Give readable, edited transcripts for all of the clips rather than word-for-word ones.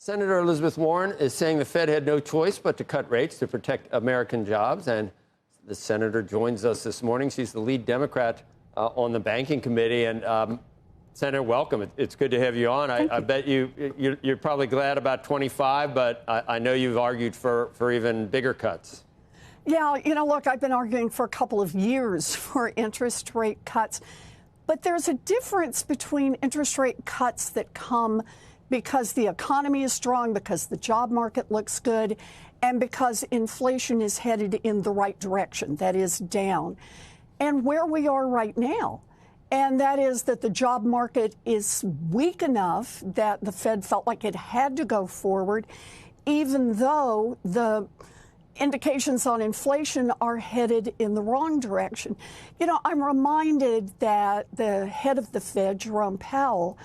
Senator Elizabeth Warren is saying the Fed had no choice but to cut rates to protect American jobs. And the senator joins us this morning. She's the lead Democrat on the Banking Committee. And Senator, welcome. It's good to have you on. I bet you're probably glad about 25, but I know you've argued for even bigger cuts. Yeah, look, I've been arguing for a couple of years for interest rate cuts. But there's a difference between interest rate cuts that come because the economy is strong, because the job market looks good, and because inflation is headed in the right direction, that is down, and where we are right now. And that is that the job market is weak enough that the Fed felt like it had to go forward, even though the indications on inflation are headed in the wrong direction. I'm reminded that the head of the Fed, Jerome Powell,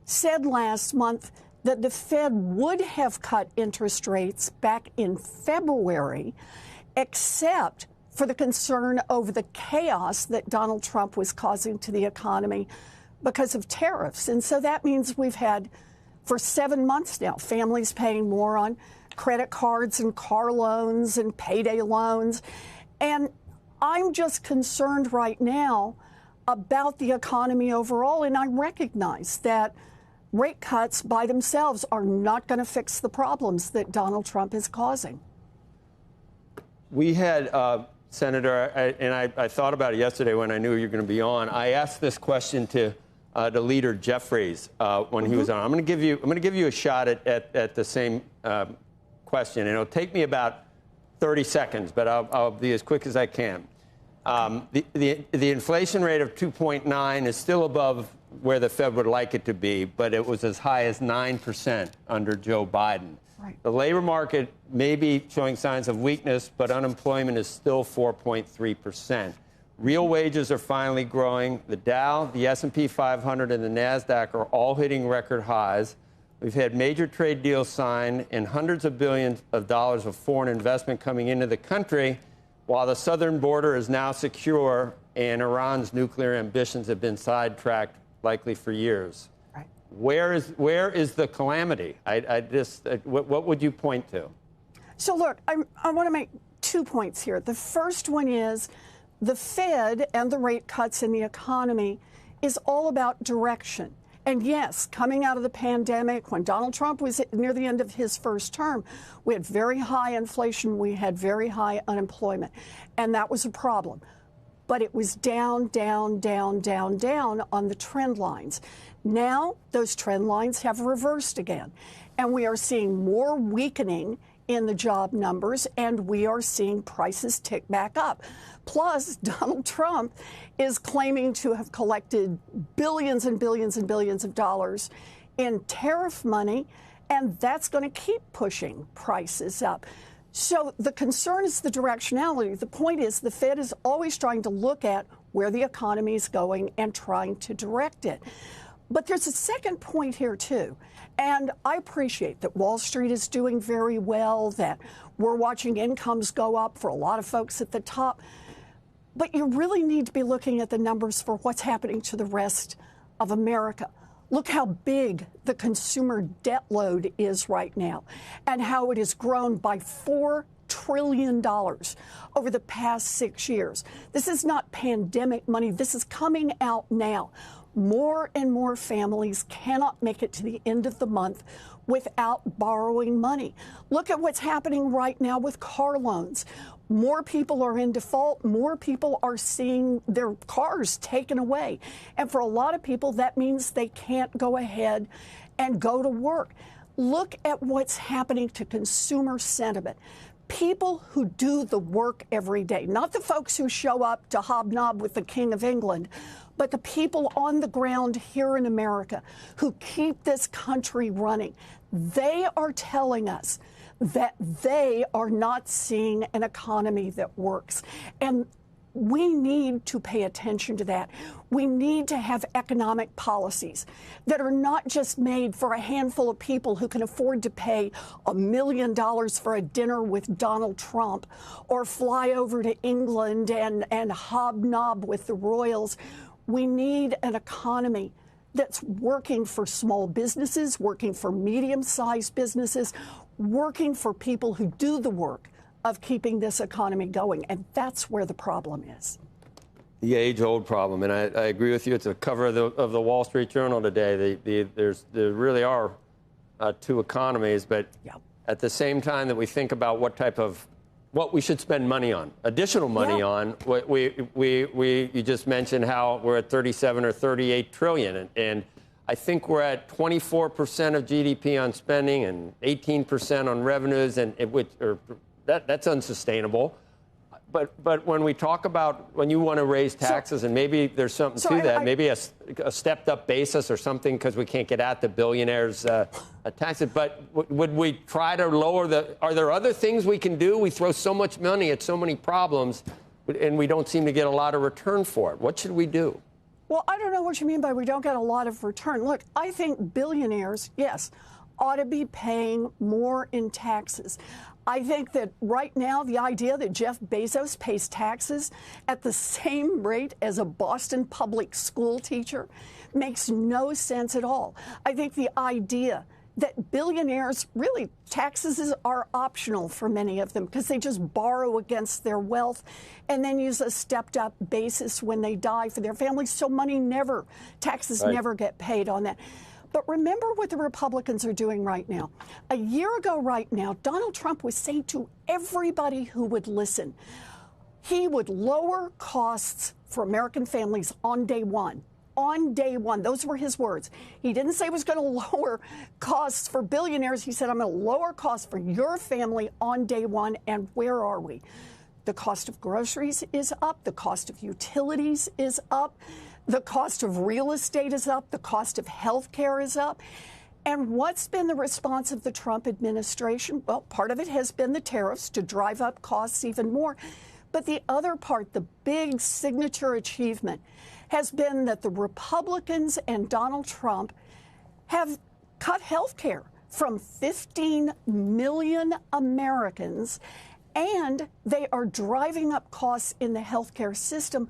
said last month that the Fed would have cut interest rates back in February, except for the concern over the chaos that Donald Trump was causing to the economy because of tariffs. And so that means we've had, for 7 months now, families paying more on credit cards and car loans and payday loans. And I'm just concerned right now about the economy overall. And I recognize that rate cuts by themselves are not going to fix the problems that Donald Trump is causing. We had, Senator, and I thought about it yesterday when I knew you were going to be on. I asked this question to the leader Jeffries when he was on. I'm going to give you a shot at the same question, and it'll take me about 30 seconds, but I'll be as quick as I can. The inflation rate of 2.9 is still above where the Fed would like it to be, but it was as high as 9% under Joe Biden. Right. The labor market may be showing signs of weakness, but unemployment is still 4.3%. Real wages are finally growing. The Dow, the S&P 500, and the NASDAQ are all hitting record highs. We've had major trade deals signed and hundreds of billions of dollars of foreign investment coming into the country, while the southern border is now secure and Iran's nuclear ambitions have been sidetracked likely for years. Right. Where is the calamity? What would you point to? So look, I want to make 2 points here. The first one is the Fed and the rate cuts in the economy is all about direction. And yes, coming out of the pandemic, when Donald Trump was near the end of his first term, we had very high inflation, we had very high unemployment, and that was a problem. But it was down, down, down, down, down on the trend lines. Now, those trend lines have reversed again, and we are seeing more weakening in the job numbers, and we are seeing prices tick back up. Plus, Donald Trump is claiming to have collected billions and billions and billions of dollars in tariff money, and that's going to keep pushing prices up. So the concern is the directionality. The point is the Fed is always trying to look at where the economy is going and trying to direct it. But there's a second point here, too. And I appreciate that Wall Street is doing very well, that we're watching incomes go up for a lot of folks at the top. But you really need to be looking at the numbers for what's happening to the rest of America. Look how big the consumer debt load is right now and how it has grown by $4 trillion over the past 6 years. This is not pandemic money. This is coming out now. More and more families cannot make it to the end of the month without borrowing money. Look at what's happening right now with car loans. More people are in default. More people are seeing their cars taken away. And for a lot of people, that means they can't go ahead and go to work. Look at what's happening to consumer sentiment. People who do the work every day, not the folks who show up to hobnob with the King of England, but the people on the ground here in America who keep this country running. They are telling us that they are not seeing an economy that works. And we need to pay attention to that. We need to have economic policies that are not just made for a handful of people who can afford to pay $1 million for a dinner with Donald Trump or fly over to England and hobnob with the royals. We need an economy that's working for small businesses, working for medium-sized businesses, working for people who do the work of keeping this economy going. And that's where the problem is. The age-old problem, and I agree with you. It's a cover of the Wall Street Journal today. There really are two economies, but at the same time that we think about what we should spend money on, additional money on, you just mentioned how we're at 37 or 38 trillion, and I think we're at 24% of GDP on spending and 18% on revenues, and that's unsustainable. But when we talk about when you want to raise taxes, and maybe there's something to that, maybe a stepped-up basis or something, because we can't get at the billionaires' taxes. But would we try to lower are there other things we can do? We throw so much money at so many problems, and we don't seem to get a lot of return for it. What should we do? Well, I don't know what you mean by we don't get a lot of return. Look, I think billionaires, yes, ought to be paying more in taxes. I think that right now, the idea that Jeff Bezos pays taxes at the same rate as a Boston public school teacher makes no sense at all. I think the idea that billionaires, really, taxes are optional for many of them because they just borrow against their wealth and then use a stepped-up basis when they die for their families. So taxes never get paid on that. But remember what the Republicans are doing right now. A year ago right now, Donald Trump was saying to everybody who would listen, he would lower costs for American families on day one. On day one. Those were his words. He didn't say he was going to lower costs for billionaires. He said, I'm going to lower costs for your family on day one. And where are we? The cost of groceries is up. The cost of utilities is up. The cost of real estate is up. The cost of health care is up. And what's been the response of the Trump administration? Well, part of it has been the tariffs to drive up costs even more. But the other part, the big signature achievement, has been that the Republicans and Donald Trump have cut health care from 15 million Americans, and they are driving up costs in the health care system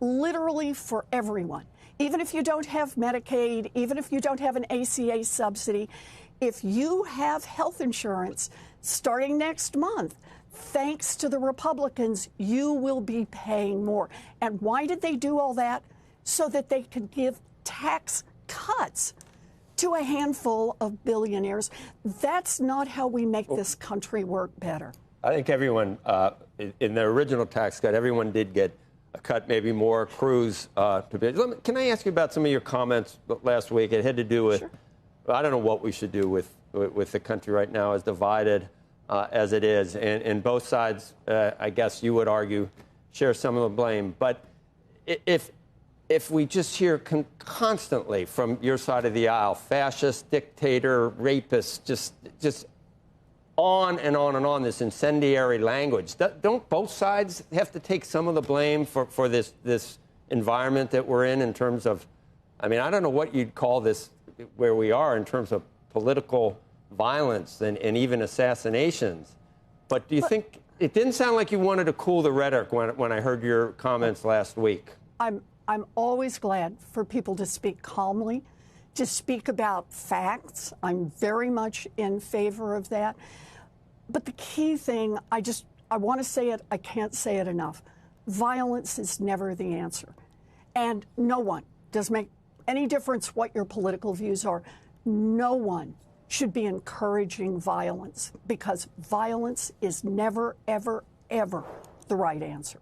literally for everyone. Even if you don't have Medicaid, even if you don't have an ACA subsidy, if you have health insurance starting next month, thanks to the Republicans, you will be paying more. And why did they do all that? So that they could give tax cuts to a handful of billionaires. That's not how we make this country work better. I think everyone, in the original tax cut, everyone did get a cut, maybe more crews to be. Can I ask you about some of your comments last week? It had to do with, I don't know what we should do with the country right now, as divided as it is. And both sides, I guess you would argue, share some of the blame. But if we just hear constantly from your side of the aisle, fascist, dictator, rapist, just on and on and on, this incendiary language, don't both sides have to take some of the blame for this environment that we're in terms of, I mean, I don't know what you'd call this, where we are in terms of political violence and even assassinations. But do you think, it didn't sound like you wanted to cool the rhetoric when I heard your comments last week. I'm always glad for people to speak calmly, to speak about facts. I'm very much in favor of that. But the key thing, I want to say it, I can't say it enough. Violence is never the answer. And no one, does make any difference what your political views are, no one should be encouraging violence, because violence is never, ever, ever the right answer.